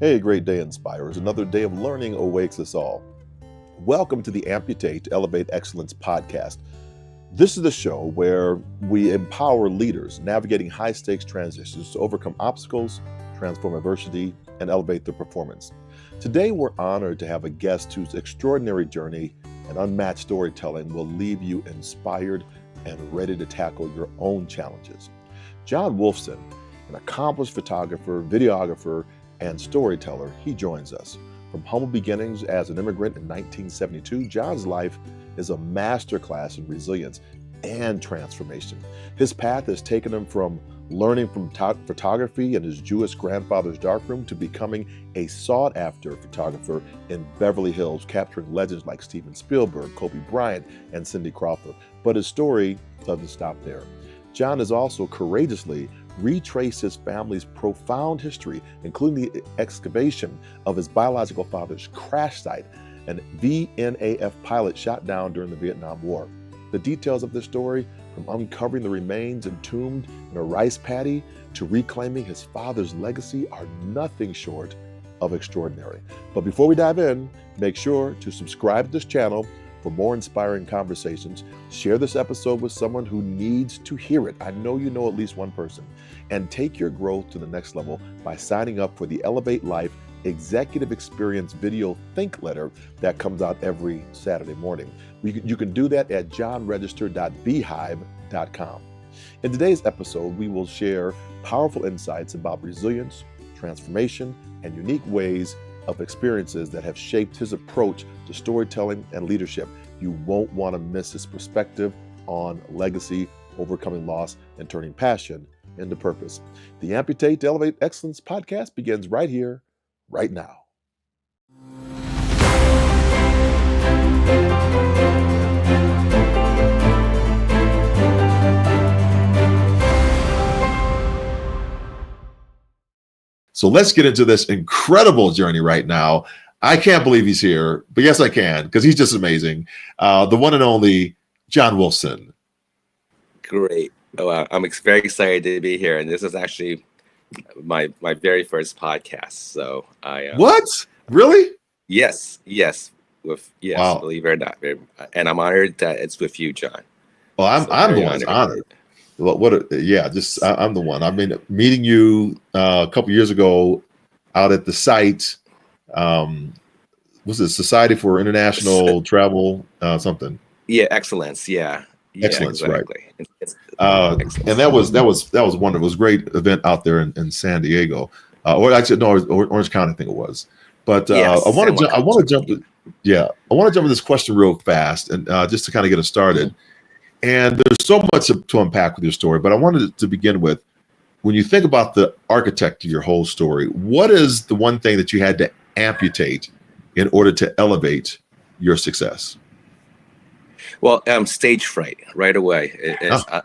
Hey, great day, inspirers. Another day of learning awakes us all. Welcome to the Amputate to Elevate Excellence podcast. This is the show where we empower leaders navigating high stakes transitions to overcome obstacles, transform adversity, and elevate their performance. Today, we're honored to have a guest whose extraordinary journey and unmatched storytelling will leave you inspired and ready to tackle your own challenges. John Wolfsohn, an accomplished photographer, videographer, and storyteller, he joins us. From humble beginnings as an immigrant in 1972, John's life is a masterclass in resilience and transformation. His path has taken him from learning from photography in his Jewish grandfather's darkroom to becoming a sought-after photographer in Beverly Hills, capturing legends like Steven Spielberg, Kobe Bryant, and Cindy Crawford. But his story doesn't stop there. John has also courageously retraced his family's profound history, including the excavation of his biological father's crash site, an VNAF pilot shot down during the Vietnam War. The details of this story, from uncovering the remains entombed in a rice paddy to reclaiming his father's legacy, are nothing short of extraordinary. But before we dive in, make sure to subscribe to this channel for more inspiring conversations. Share this episode with someone who needs to hear it. I know you know at least one person. And take your growth to the next level by signing up for the Elevate Life Executive Experience Video Think Letter that comes out every Saturday morning. You can do that at johnregister.beehive.com. In today's episode, we will share powerful insights about resilience, transformation, and unique ways of experiences that have shaped his approach to storytelling and leadership. You won't want to miss his perspective on legacy, overcoming loss, and turning passion into purpose. The Amputate to Elevate Excellence podcast begins right here, right now. So let's get into this incredible journey right now. I can't believe he's here, but yes, I can, because he's just amazing. The one and only John Wolfsohn. Great. Oh, I'm very excited to be here, and this is actually my very first podcast. So What? Really? Yes. Wow. Believe it or not, and I'm honored that it's with you, John. Well, I'm the one that's honored. I'm the one. I've been meeting you a couple years ago out at the site. Was it Society for International Travel something? Yeah, excellence. Yeah, excellence, exactly. Right. Excellence. And that was wonderful. It was a great event out there in San Diego, or actually no, Orange County, I think it was. But yes, I want to jump to this question real fast, and just to kind of get us started. And there's so much to unpack with your story, but I wanted to begin with, when you think about the architect of your whole story, what is the one thing that you had to amputate in order to elevate your success? Well, stage fright right away.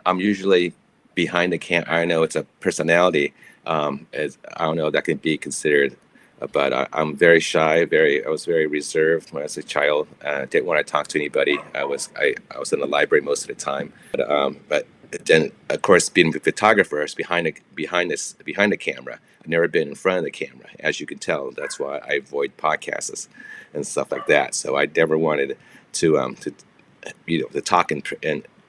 I'm usually behind the camera. I know it's a personality. I don't know that can be considered, but I'm very shy. I was very reserved when I was a child. Didn't want to talk to anybody. I was in the library most of the time. But then, of course, being a photographer is behind the camera. I've never been in front of the camera, as you can tell. That's why I avoid podcasts and stuff like that. So I never wanted to talk in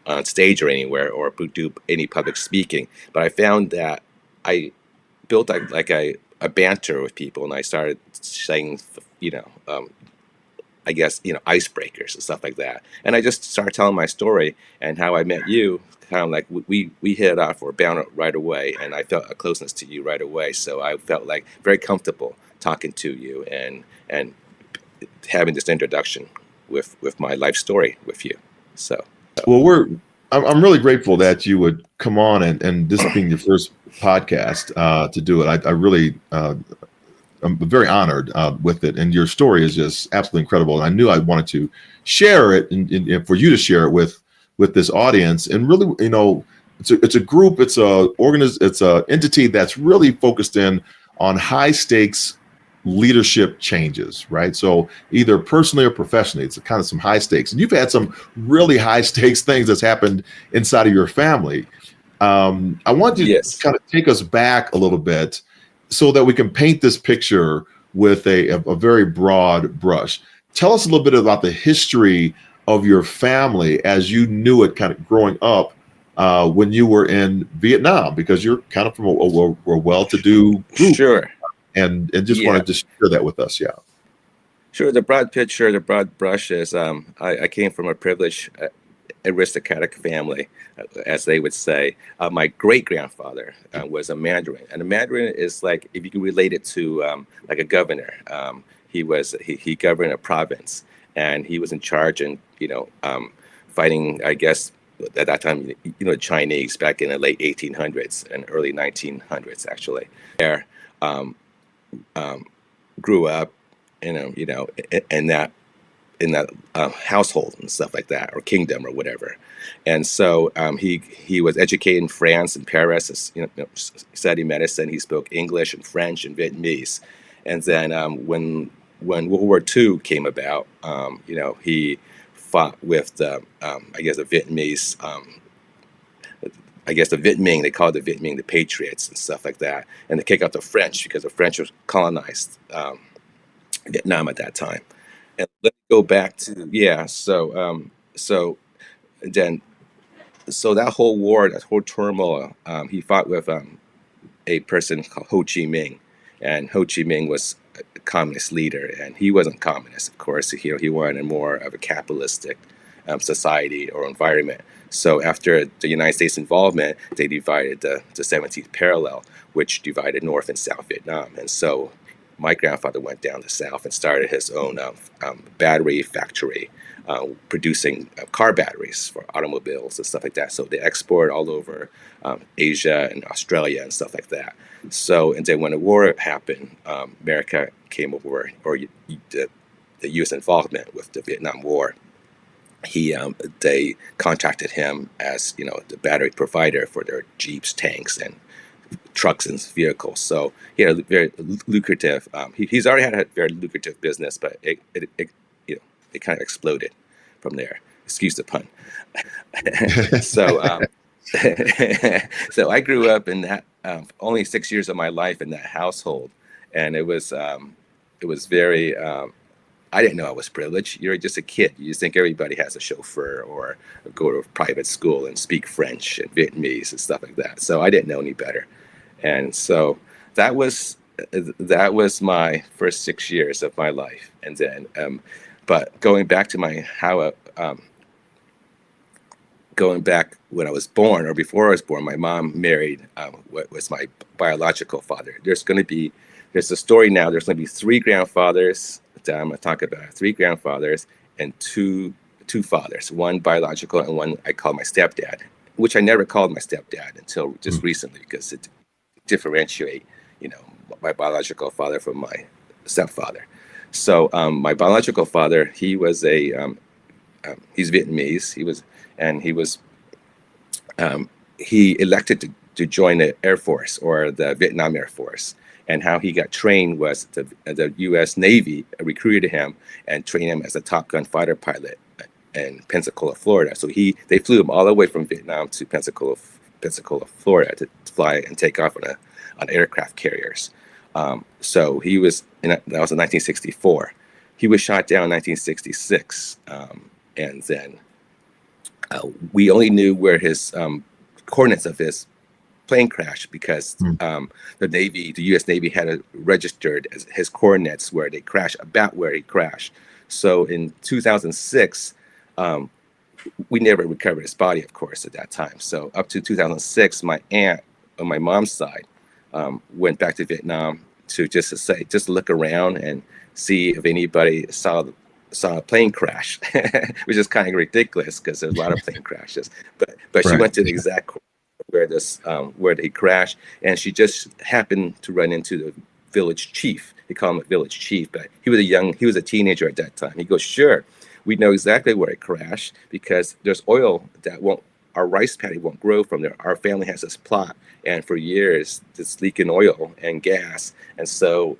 on stage or anywhere or do any public speaking. But I found that I built a banter with people, and I started saying, icebreakers and stuff like that. And I just started telling my story and how I met you. Kind of like we hit it off or bound right away, and I felt a closeness to you right away. So I felt like very comfortable talking to you and having this introduction with my life story with you. So, well, I'm really grateful that you would come on and this being your first podcast to do it. I really I'm very honored with it, and your story is just absolutely incredible. And I knew I wanted to share it and for you to share it with this audience. And really, it's a group, it's a entity that's really focused in on high stakes leadership changes, right? So either personally or professionally, it's kind of some high stakes. And you've had some really high stakes things that's happened inside of your family. I want you to kind of take us back a little bit so that we can paint this picture with a very broad brush. Tell us a little bit about the history of your family as you knew it kind of growing up when you were in Vietnam, because you're kind of from a well-to-do group, Sure. and just Yeah. wanted to share that with us. Yeah. Sure. The broad picture, the broad brush is I came from a privileged aristocratic family, as they would say. My great grandfather was a Mandarin, and a Mandarin is like, if you can relate it to like a governor. He governed a province, and he was in charge, and fighting, I guess, at that time, the Chinese back in the late 1800s and early 1900s, actually. There, um, um, grew up, in that household and stuff like that, or kingdom or whatever. And so he was educated in France and Paris, studied medicine. He spoke English and French and Vietnamese. And then when World War II came about, he fought with the Vietnamese. I guess the Viet Minh, they called the Viet Minh the Patriots and stuff like that, and to kick out the French because the French was colonized Vietnam at that time. And let me go back to, yeah. So then so that whole war, that whole turmoil, he fought with a person called Ho Chi Minh, and Ho Chi Minh was a communist leader, and he wasn't communist, of course. He wanted more of a capitalistic society or environment. So after the United States involvement, they divided the 17th parallel, which divided North and South Vietnam. And so my grandfather went down the south and started his own battery factory, producing car batteries for automobiles and stuff like that. So they export all over Asia and Australia and stuff like that. So, and then when the war happened, America came over, or the U.S. involvement with the Vietnam War. They contracted him as the battery provider for their jeeps, tanks, and trucks and vehicles. So he had a very lucrative. He's already had a very lucrative business, but it kind of exploded from there. Excuse the pun. So so I grew up in that only 6 years of my life in that household, and it was very. I didn't know I was privileged. You're just a kid. You just think everybody has a chauffeur or go to a private school and speak French and Vietnamese and stuff like that. So I didn't know any better. And so that was my first 6 years of my life. And then, but going back to going back when I was born, or before I was born, my mom married what was my biological father. There's a story now. There's going to be three grandfathers that I'm going to talk about. Three grandfathers and two fathers, one biological and one I call my stepdad, which I never called my stepdad until just recently, because it differentiate, my biological father from my stepfather. So my biological father, he was he's Vietnamese. He elected to join the Air Force, or the Vietnam Air Force. And how he got trained was the U.S. Navy recruited him and trained him as a Top Gun fighter pilot in Pensacola, Florida. So they flew him all the way from Vietnam to Pensacola, Florida, to fly and take off on aircraft carriers. So he was that was in 1964. He was shot down in 1966, and then we only knew where his coordinates of his plane crash because the U.S. Navy had it registered as his coordinates where they crashed, about where he crashed. So in 2006, we never recovered his body, of course, at that time. So up to 2006, my aunt on my mom's side went back to Vietnam to just look around and see if anybody saw a plane crash, which is kind of ridiculous because there's a lot of plane crashes. But she went to the exact where they crashed, and she just happened to run into the village chief. They call him a village chief, but he was a teenager at that time. He goes, "Sure, we know exactly where it crashed because there's oil our rice paddy won't grow from there. Our family has this plot, and for years it's leaking oil and gas, and so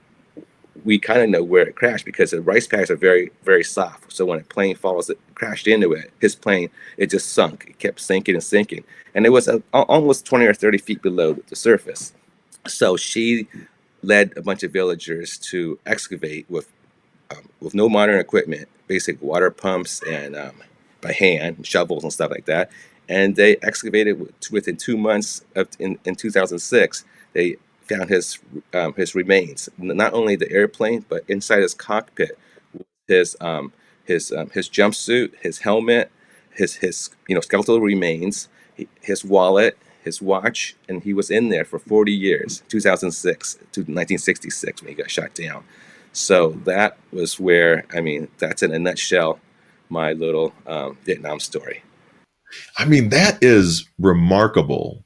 we kind of know where it crashed because the rice paddies are very, very soft. So when a plane it crashed into it, his plane, it just sunk. It kept sinking and sinking. And it was almost 20 or 30 feet below the surface. So she led a bunch of villagers to excavate with no modern equipment, basic water pumps and by hand, shovels and stuff like that. And they excavated within 2 months in 2006. They found his remains, not only the airplane, but inside his cockpit, his his jumpsuit, his helmet, his skeletal remains, his wallet, his watch, and he was in there for 40 years, 2006 to 1966 when he got shot down. So that was where, I mean, that's in a nutshell my little Vietnam story. I mean, that is remarkable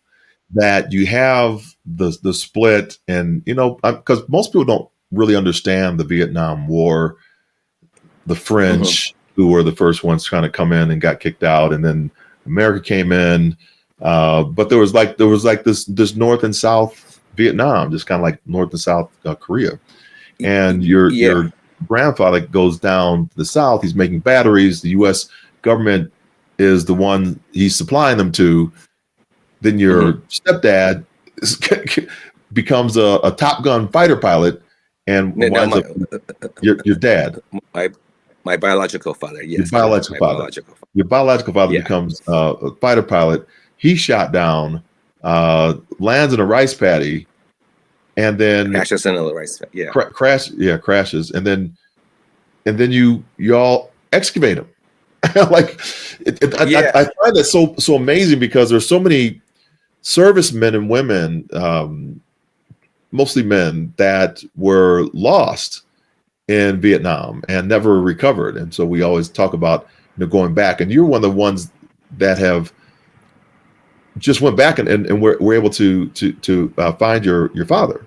that you have the split, and because most people don't really understand the Vietnam War. The Hmm. French, who were the first ones trying to come in and got kicked out, and then America came in. But there was like this North and South Vietnam, just kind of like North and South Korea. And Yeah. your grandfather goes down to the South. He's making batteries. The U.S. government is the one he's supplying them to. Then Hmm. your stepdad becomes a Top Gun fighter pilot and No, winds up your dad. my my biological father. Your Yes, correct. biological My father. biological father. Your biological father Yeah. becomes a fighter pilot. He's shot down, lands in a rice paddy, and then Crashes into the rice. Yeah. crashes, and then you all excavate him. Like Yeah. I find that so amazing because there's so many servicemen and women, mostly men, that were lost in Vietnam and never recovered. And so we always talk about going back. And you're one of the ones that have just went back and were able to find your father.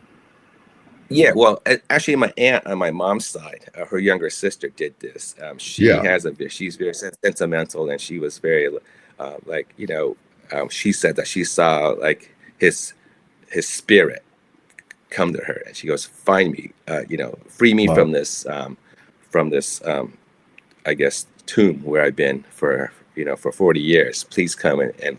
Yeah, well, actually, my aunt on my mom's side, her younger sister did this. She Yeah, has she's very sentimental, and she was very, like, she said that she saw like his spirit come to her, and she goes, "Find me, free me wow, from this, I guess, tomb where I've been for 40 years. Please come and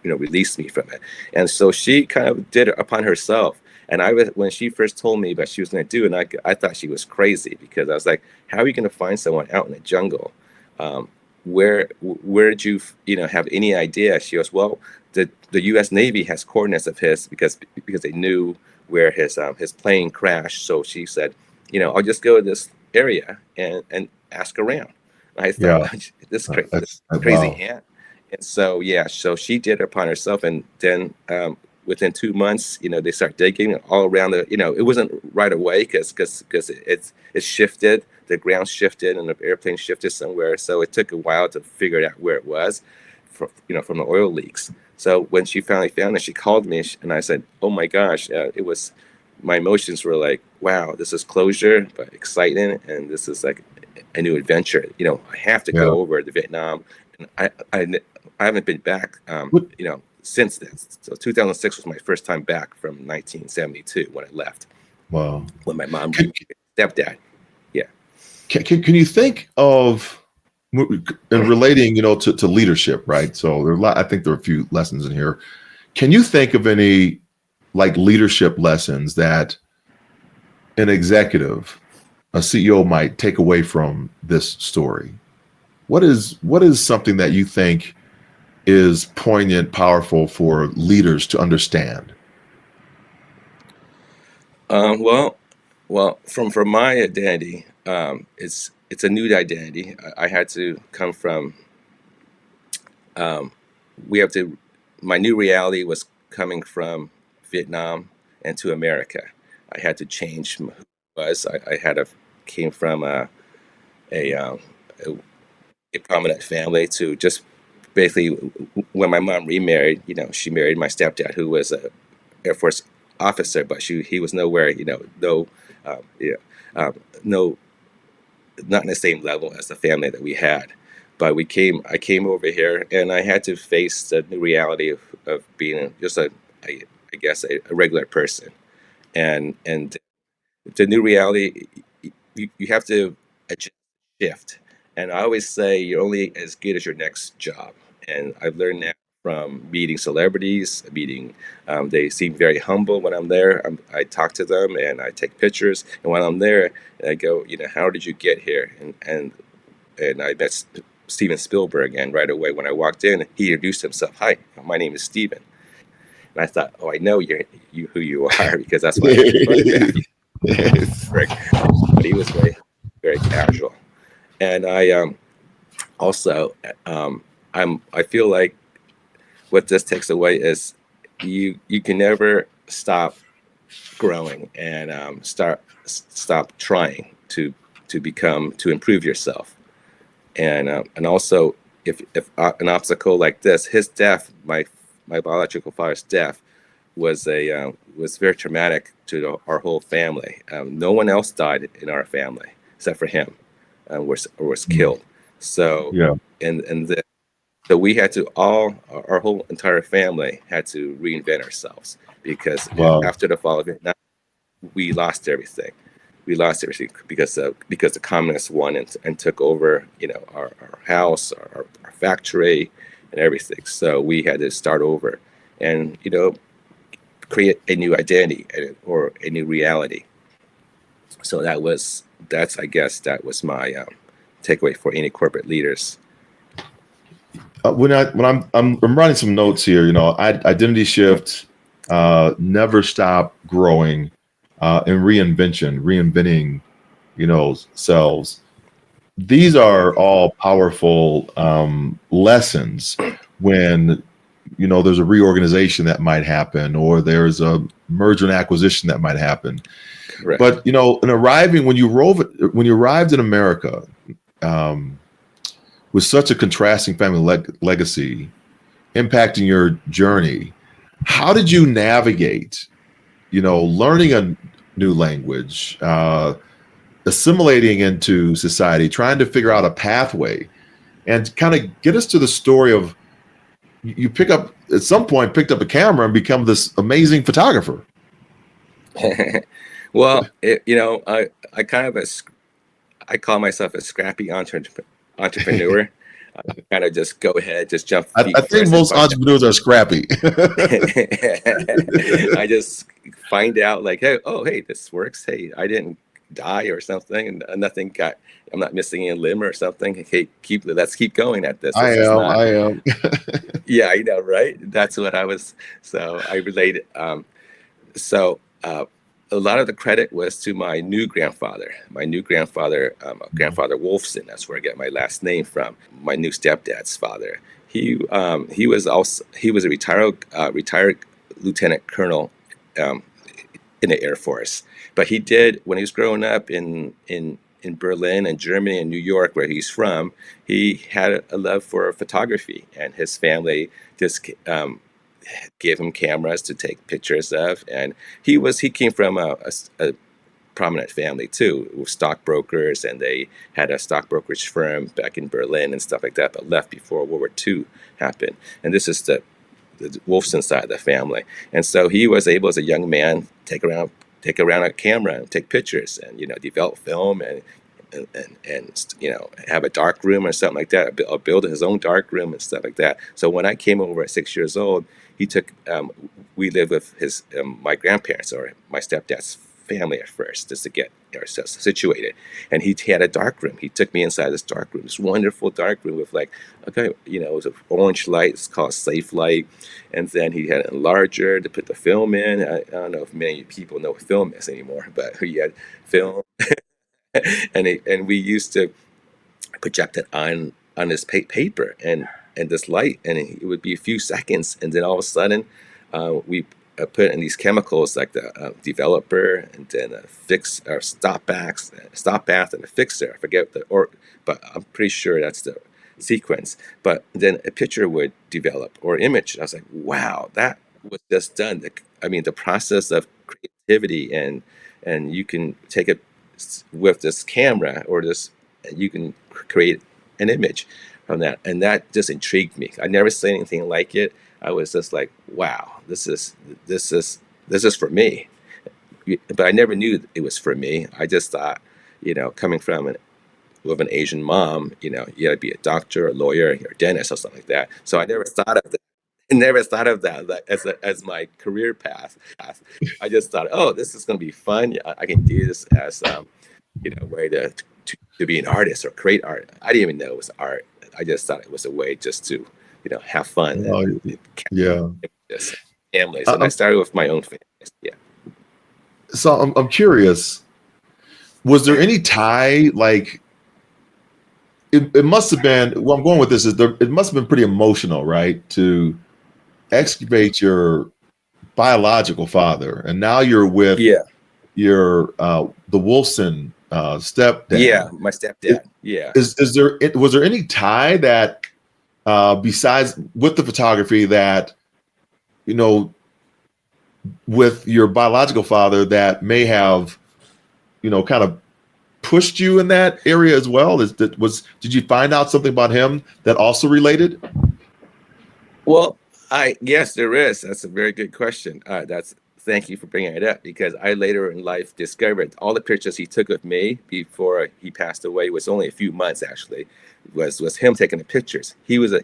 release me from it." And so she kind of did it upon herself. And I was when she first told me what she was going to do, and I thought she was crazy because I was like, "How are you going to find someone out in the jungle? Um, where did you have any idea?" She goes, "Well, the U.S. Navy has coordinates of his because they knew where his plane crashed." So she said, "I'll just go to this area and ask around." I thought, yeah, this crazy wow, aunt. And so, yeah, so she did it upon herself. And then within 2 months, they start digging all around it wasn't right away because it shifted, the ground shifted and the airplane shifted somewhere. So it took a while to figure out where it was from the oil leaks. So when she finally found it, she called me and I said, "Oh my gosh," my emotions were like, "Wow, this is closure, but exciting. And this is like a new adventure. I have to yeah. go over to Vietnam." And I haven't been back, What, since then. So 2006 was my first time back from 1972 when I left, wow. when my mom Can, stepdad. Yeah. can you think of and relating, to leadership, right? So I think there are a few lessons in here. Can you think of any like leadership lessons that an executive, a CEO might take away from this story? What is something that you think is poignant, powerful for leaders to understand? Well, from my identity, it's a new identity. I had to come from. Um, we have to. My new reality was coming from Vietnam and to America. I had to change who I was. I had a came from a, a a prominent family to just basically when my mom remarried, she married my stepdad, who was a Air Force officer, but he was nowhere, no, um, yeah, no, not in the same level as the family that we had. But I came over here, and I had to face the new reality of being just I guess, a regular person, and the new reality, you have to adjust, shift. And I always say you're only as good as your next job. And I've learned that from meeting celebrities, meeting. They seem very humble when I'm there. I talk to them and I take pictures. And when I'm there, I go, how did you get here? And I met Steven Spielberg, and right away when I walked in, he introduced himself. Hi, my name is Steven. And I thought, oh, I know you who you are because that's why I took your photograph. Yes. But he was very, very casual. And I also, I feel like what this takes away is you can never stop growing and stop trying to improve yourself. And also, if an obstacle like this, his death, my biological father's death, was very traumatic to our whole family. No one else died in our family except for him, was killed. So Yeah. and so we had to our whole entire family had to reinvent ourselves because Wow. after the fall of Vietnam, we lost everything. We lost everything because the communists won and took over, our house, our factory, and everything. So we had to start over, and create a new identity or a new reality. So that's I guess that was my takeaway for any corporate leaders. I'm writing some notes here, identity shift, never stop growing, and reinventing, selves. These are all powerful lessons when there's a reorganization that might happen, or there's a merger and acquisition that might happen. Correct. But when you arrived in America, um, with such a contrasting family legacy impacting your journey, how did you navigate, learning a new language, assimilating into society, trying to figure out a pathway, and kind of get us to the story of you picked up a camera and become this amazing photographer. Well, I kind of I call myself a scrappy entrepreneur. Kind of just go ahead, just jump feet I think first and most find out. entrepreneurs are scrappy. I just find out like, hey, this works. Hey, I didn't die or something, and I'm not missing a limb or something. Hey, let's keep going at this. This is not. I am. Yeah, I know, right? That's what I was. So I related. So a lot of the credit was to my new grandfather. Grandfather Wolfsohn. That's where I get my last name from. My new stepdad's father. He was a retired lieutenant colonel um, in the Air Force. But he did when he was growing up in Berlin and Germany and New York, where he's from. He had a love for photography, and his family just gave him cameras to take pictures of. And he came from a prominent family too, with stockbrokers, and they had a stockbrokerage firm back in Berlin and stuff like that, but left before World War II happened. And this is the Wolfsohn side of the family. And so he was able, as a young man, take around a camera and take pictures, and develop film, and have a dark room or something like that, or build his own dark room and stuff like that. So when I came over at 6 years old, he took we lived with my grandparents or my stepdad's family at first, just to get ourselves situated. And he had a dark room. He took me inside this dark room, this wonderful dark room with it was an orange light. It's called safe light. And then he had an enlarger to put the film in. I don't know if many people know what film is anymore, but he had film. And we used to project it on this paper and this light, and it would be a few seconds, and then all of a sudden we put in these chemicals like the developer, and then a fix or stop bath and a fixer. I forget but I'm pretty sure that's the sequence. But then a picture would develop or image. I was like, wow, that was just done. The process of creativity, and you can take it with this camera or this, you can create an image from that, and that just intrigued me. I never seen anything like it. I was just like, wow, this is for me. But I never knew it was for me. I just thought, coming from with an Asian mom, you got to be a doctor, a lawyer, or a dentist, or something like that. So I never thought of never thought of that as my career path. I just thought, oh, this is going to be fun. I can do this as way to be an artist or create art. I didn't even know it was art. I just thought it was a way just to have fun Oh, and yeah. just families. I- And I I'm, started with my own families. Yeah. so I'm curious. Was there any tie? Like, it must have been. Well, I'm going with this is it must have been pretty emotional, right? To excavate your biological father, and now you're with Yeah. your the Wolfson Yeah. stepdad. My stepdad. Yeah. Is there was there any tie that besides with the photography that you know with your biological father that may have kind of pushed you in that area as well? Did you find out something about him that also related? Well, yes, there is. That's a very good question. Thank you for bringing it up because I later in life discovered all the pictures he took of me before he passed away was only a few months actually. Was him taking the pictures. He was an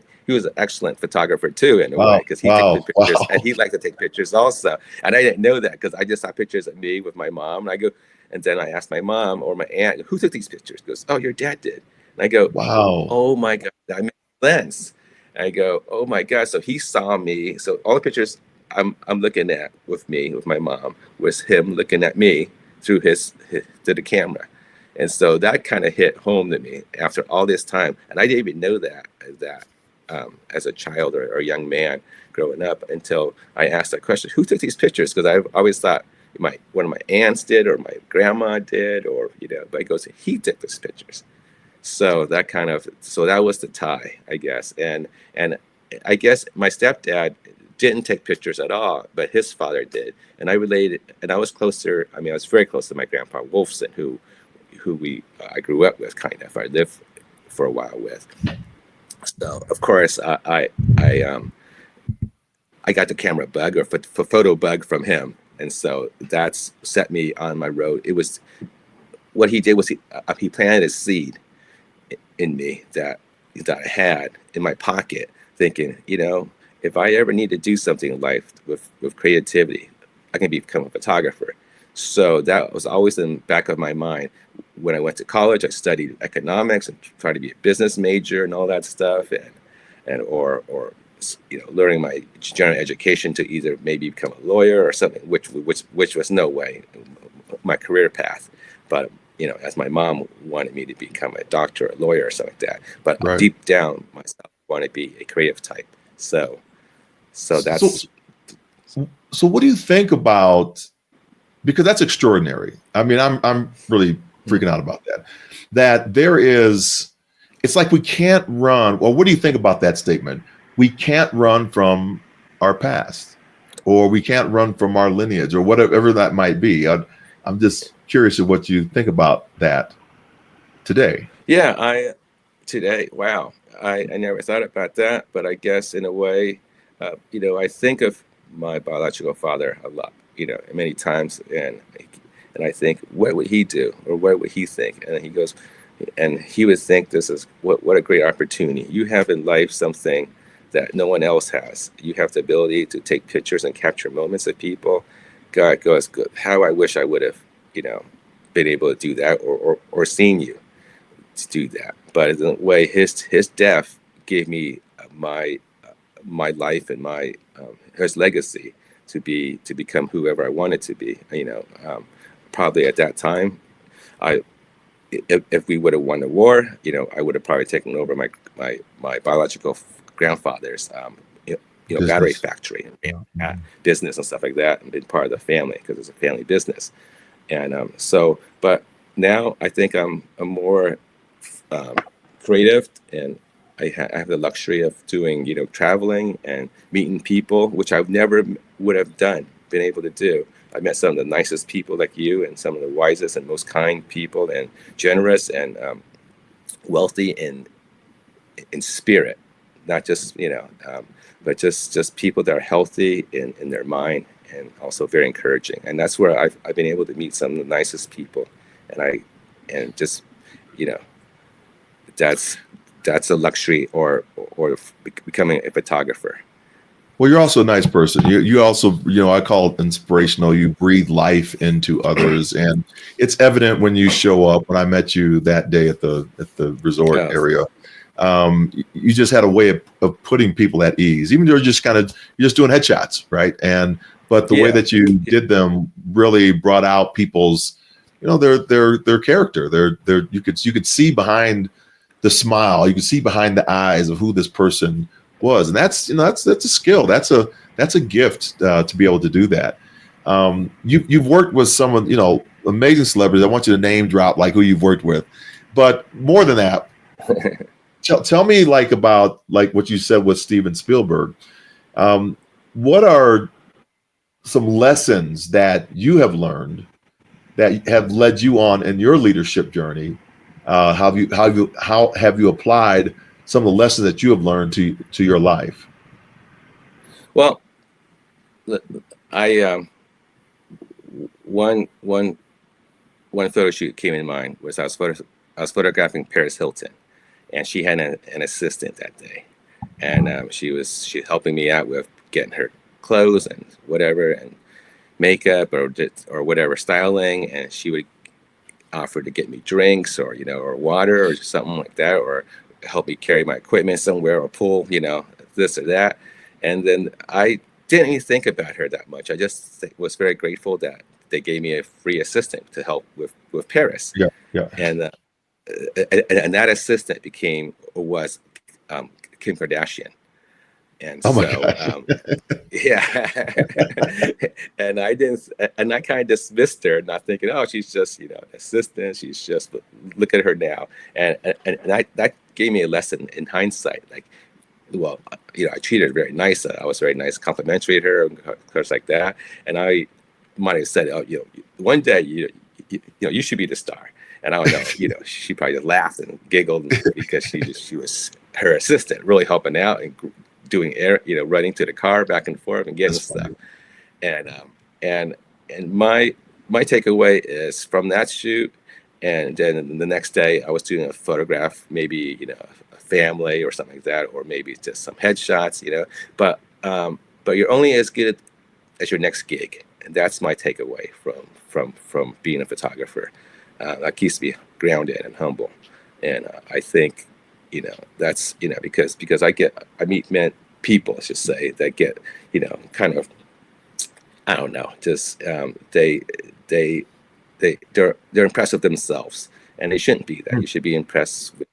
excellent photographer too in a way Wow, because he took the wow, pictures and wow, he liked to take pictures also. And I didn't know that because I just saw pictures of me with my mom and I go and then I asked my mom or my aunt who took these pictures. She goes, oh, your dad did. And I go, wow. oh my God, that makes sense. I go, oh my God. So he saw me. So all the pictures I'm looking at with me, with my mom, was him looking at me through his to the camera. And so that kind of hit home to me after all this time. And I didn't even know that as a child or a young man growing up until I asked that question, who took these pictures? Because I've always thought one of my aunts did or my grandma did, or but he goes, he took those pictures. So that was the tie, I guess. And I guess my stepdad didn't take pictures at all, but his father did. And I related, and I was closer. I mean, I was very close to my grandpa Wolfsohn, who I grew up with, kind of. I lived for a while with. So of course, I got the camera bug or photo bug from him, and so that's set me on my road. It was what he did was he planted a seed in me that I had in my pocket, thinking, if I ever need to do something in life with creativity, I can become a photographer. So that was always in the back of my mind. When I went to college, I studied economics and tried to be a business major and all that stuff, or learning my general education to either maybe become a lawyer or something, which was no way my career path. But as my mom wanted me to become a doctor, a lawyer, or something like that. But Right. deep down, myself want to be a creative type. So So, that's so what do you think about? Because that's extraordinary. I mean, I'm really freaking out about that. That there is, it's like we can't run. Well, what do you think about that statement? We can't run from our past, or we can't run from our lineage, or whatever that might be. I'm just curious of what you think about that today. yeah. I today, wow. I never thought about that, but I guess in a way, I think of my biological father a lot, many times, and I think, what would he do, or what would he think? And he goes, and he would think, this is what a great opportunity you have in life, something that no one else has. You have the ability to take pictures and capture moments of people. God goes, good. How I wish I would have, been able to do that, or seen you to do that. But in a way, his death gave me my life and my his legacy to become whoever I wanted to be. Probably at that time, I if we would have won the war, I would have probably taken over my biological grandfather's battery Business. factory and business and stuff like that, and been part of the family because it's a family business. And but now I think I'm more um, creative, and I have the luxury of doing traveling and meeting people, which I never would have been able to do. I met some of the nicest people like you, and some of the wisest and most kind people, and generous and wealthy in spirit, not just but just people that are healthy in their mind, and also very encouraging. And that's where I've been able to meet some of the nicest people, and just you know that's that's a luxury, or becoming a photographer. Well, you're also a nice person. You also, I call it inspirational. You breathe life into others, and it's evident when you show up. When I met you that day at the resort Yeah. area, you just had a way of putting people at ease. Even though you're just doing headshots, right? But the way Yeah. that you did them really brought out people's, their character. Their you could see behind the smile. You could see behind the eyes of who this person was, and that's a skill. That's a gift to be able to do that. You've worked with someone, amazing celebrities. I want you to name drop like who you've worked with, but more than that, tell me like about like what you said with Steven Spielberg. What are some lessons that you have learned that have led you on in your leadership journey? How have you applied some of the lessons that you have learned to your life? Well, I one one one photo shoot came in mind was I was photographing Paris Hilton, and she had an assistant that day, and she helping me out with getting her clothes and whatever and makeup or whatever styling, and she would offer to get me drinks or or water or something like that, or help me carry my equipment somewhere or pull this or that. And then I didn't even think about her that much. I just was very grateful that they gave me a free assistant to help with Paris. Yeah, yeah. And and that assistant was Kim Kardashian. And Oh my so gosh. yeah. And I kind of dismissed her, not thinking, oh, she's just an assistant, she's just, look at her now. And that gave me a lesson in hindsight, like, well, I treated her very nice. I was very nice, complimentary to her, of course, like that. And I might have said, oh, one day you should be the star. And I don't know, she probably just laughed and giggled because she was her assistant, really helping out and doing running to the car back and forth and getting That's stuff. funny. And my takeaway is from that shoot, and then the next day I was doing a photograph, maybe a family or something like that, or maybe just some headshots, but you're only as good as your next gig, and that's my takeaway from being a photographer. That keeps me grounded and humble, and I think that's because I meet people, let's just say, that get kind of, I don't know, just they're impressed with themselves, and they shouldn't be that. You should be impressed with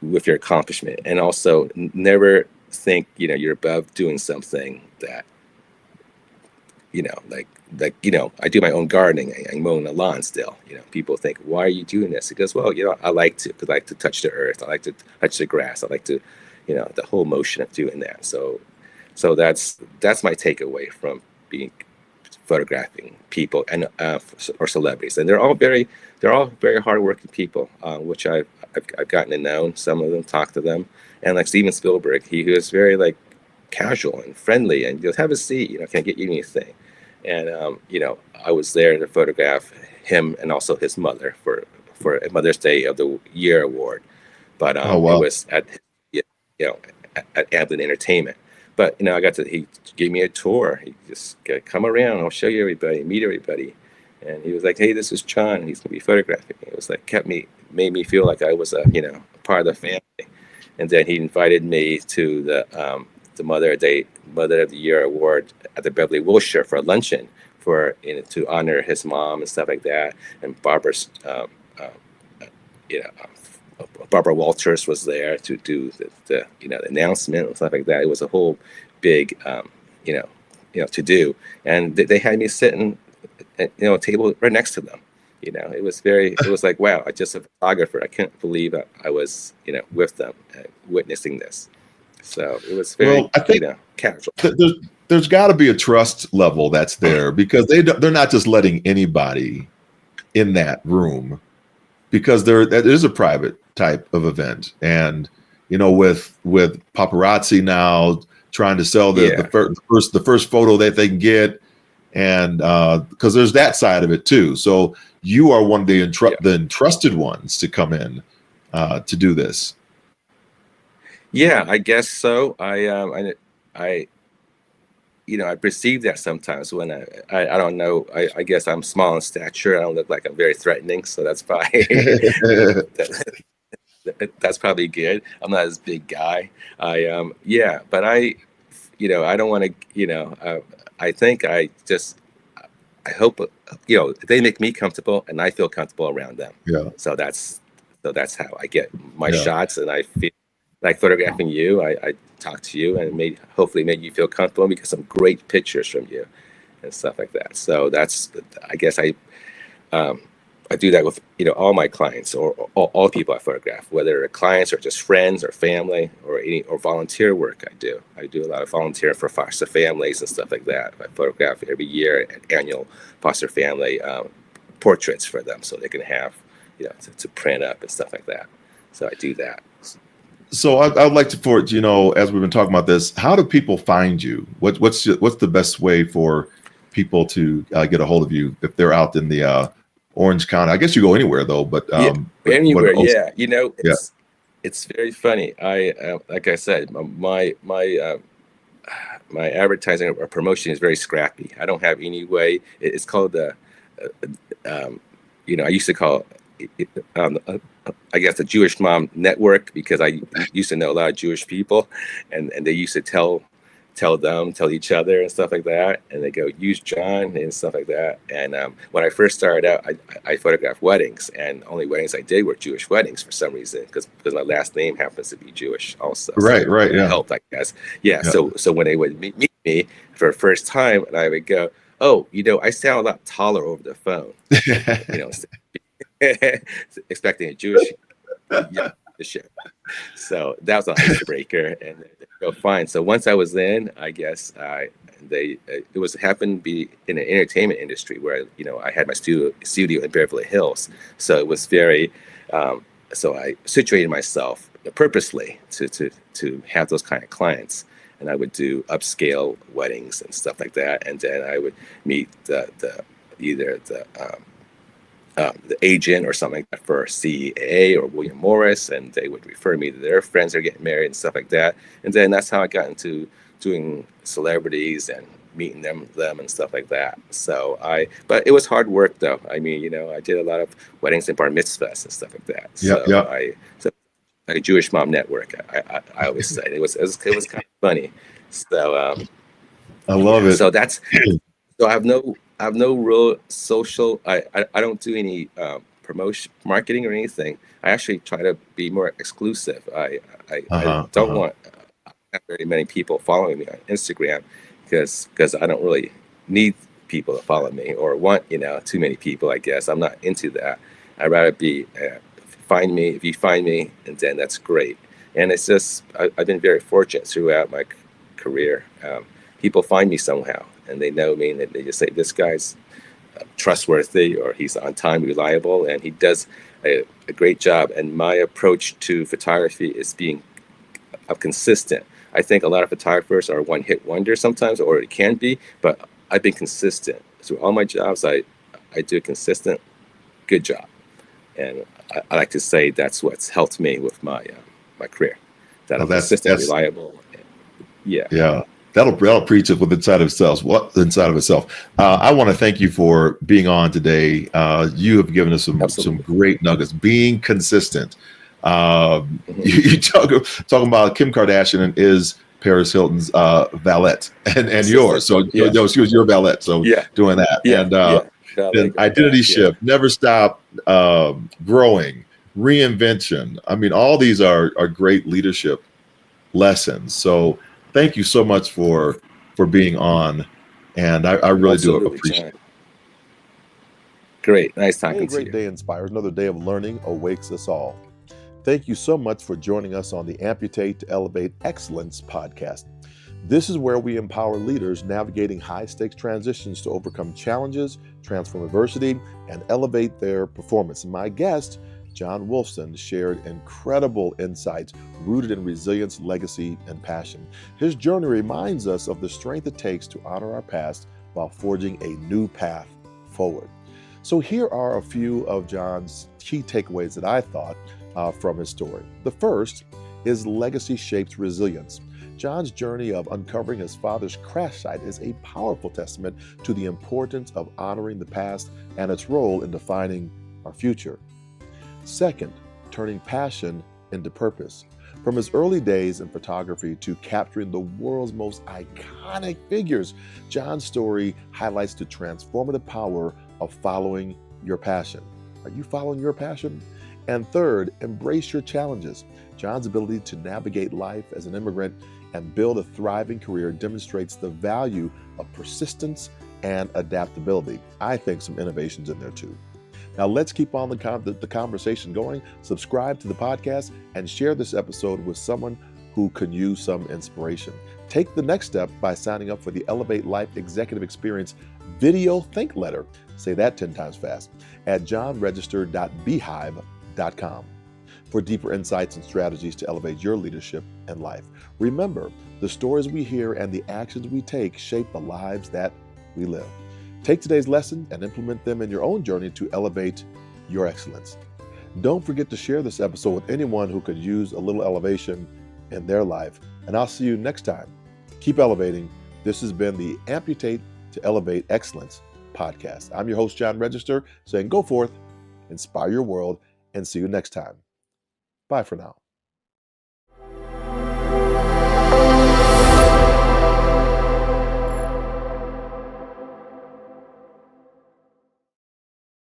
with your accomplishment, and also never think you're above doing something that I do my own gardening. I'm mowing the lawn still. People think, why are you doing this? He goes, well, I like to, because I like to touch the earth. I like to touch the grass. I like to, the whole motion of doing that. So that's my takeaway from being photographing people and or celebrities. And they're all very hardworking people, which I've gotten to know. Some of them, talk to them, and like Steven Spielberg, he was very like casual and friendly, and have a seat. Can I get you anything? And I was there to photograph him and also his mother for a Mother's Day of the Year award. But Oh it wow. was at at Amblin Entertainment. But he gave me a tour. He just come around, I'll show you everybody, meet everybody. And he was like, hey, this is John. He's gonna be photographing me. It was like made me feel like I was a part of the family. And then he invited me to the Mother of the Year award at the Beverly Wilshire for a luncheon to honor his mom and stuff like that. And Barbara Walters was there to do the announcement and stuff like that. It was a whole big to do, and they had me sitting at a table right next to them. It was like, wow, I just a photographer. I can't believe I was with them witnessing this. So it was very Well, I think casual. there's got to be a trust level that's there, because they're not just letting anybody in that room, because that is a private type of event. And with paparazzi now trying to sell the first photo that they can get, and because there's that side of it too. So you are one of the entrusted ones to come in to do this. Yeah, I guess so. I I I perceive that sometimes when I don't know. I guess I'm small in stature. I don't look like I'm very threatening, so that's probably that's probably good. I'm not this big guy. Yeah, but I don't want to, I think I hope, they make me comfortable and I feel comfortable around them. Yeah, So that's how I get my yeah. shots, and I feel like photographing you. I talk to you and hopefully make you feel comfortable and we get some great pictures from you and stuff like that. So I guess um, I do that with all my clients, or all people I photograph, whether they're clients or just friends or family, or volunteer work. I do a lot of volunteering for foster families and stuff like that. I photograph every year at annual foster family portraits for them, so they can have to print up and stuff like that. So I do that. So I'd like to, as we've been talking about this, how do people find you? What's the best way for people to get a hold of you if they're out in the Orange County? I guess you go anywhere though, but Yeah, what anywhere. else? Yeah, Yeah, it's very funny. Like I said, my advertising or promotion is very scrappy. I don't have any way. It's called the, I used to call it, I guess, the Jewish Mom Network, because I used to know a lot of Jewish people, and they used to tell each other and stuff like that, and they go, use John and stuff like that. And when I first started out, I photographed weddings, and only weddings I did were Jewish weddings for some reason, because my last name happens to be Jewish also, so right, it yeah, helped, I guess. Yeah, yeah. so when they would meet me for the first time, and I would go, oh, I sound a lot taller over the phone, you know expecting a Jewish ship. So that was an icebreaker, and they go fine. So once I was in, I guess it was happened to be in the entertainment industry, where I had my studio in Beverly Hills. So it was very so I situated myself purposely to have those kind of clients, and I would do upscale weddings and stuff like that, and then I would meet either the agent or something like that for CEA or William Morris, and they would refer me to their friends that are getting married and stuff like that. And then that's how I got into doing celebrities and meeting them and stuff like that. But it was hard work though. I mean, I did a lot of weddings and bar mitzvahs and stuff like that. Yeah, yeah. So like a Jewish Mom Network, I always say it was kind of funny. So I love it. so that's so I have no real social. I don't do any promotion marketing or anything. I actually try to be more exclusive. I Uh-huh, don't uh-huh. want not very many people following me on Instagram, because I don't really need people to follow me, or want too many people. I guess I'm not into that. I'd rather be find me. If you find me, and then that's great. And it's just I've been very fortunate throughout my career. People find me somehow, and they know me, and they just say, this guy's trustworthy, or he's on time, reliable, and he does a great job. And my approach to photography is being consistent. I think a lot of photographers are one-hit wonder sometimes, or it can be, but I've been consistent through all my jobs. I do a consistent good job, and I like to say that's what's helped me with my career, that Well, I'm consistent, reliable. Yeah. yeah. That'll preach it with inside of itself. What inside of itself? I want to thank you for being on today. You have given us some Absolutely. great nuggets. Being consistent. Mhm. You talking about Kim Kardashian is Paris Hilton's valet and yours. Consistent. So Yeah. she was your valet. So Yeah. doing that, Yeah. Yeah. and Ballet girl. Yeah. identity Yeah. shift, never stop growing, reinvention. I mean, all these are great leadership lessons. So thank you so much for being on, and I really do Absolutely, appreciate John. it. Great. Nice May a talking to great you. day inspires. Another day of learning awakes us all. Thank you so much for joining us on the Amputate to Elevate Excellence podcast. This is where we empower leaders navigating high-stakes transitions to overcome challenges, transform adversity, and elevate their performance. And my guest, John Wolfsohn, shared incredible insights rooted in resilience, legacy, and passion. His journey reminds us of the strength it takes to honor our past while forging a new path forward. So here are a few of John's key takeaways that I thought from his story. The first is legacy shapes resilience. John's journey of uncovering his father's crash site is a powerful testament to the importance of honoring the past and its role in defining our future. Second, turning passion into purpose. From his early days in photography to capturing the world's most iconic figures, John's story highlights the transformative power of following your passion. Are you following your passion? And third, embrace your challenges. John's ability to navigate life as an immigrant and build a thriving career demonstrates the value of persistence and adaptability. I think some innovations in there too. Now let's keep on the conversation going. Subscribe to the podcast and share this episode with someone who could use some inspiration. Take the next step by signing up for the Elevate Life Executive Experience Video Think Letter. Say that 10 times fast at johnregister.beehive.com for deeper insights and strategies to elevate your leadership and life. Remember, the stories we hear and the actions we take shape the lives that we live. Take today's lesson and implement them in your own journey to elevate your excellence. Don't forget to share this episode with anyone who could use a little elevation in their life. And I'll see you next time. Keep elevating. This has been the Amputate to Elevate Excellence podcast. I'm your host, John Register, saying go forth, inspire your world, and see you next time. Bye for now.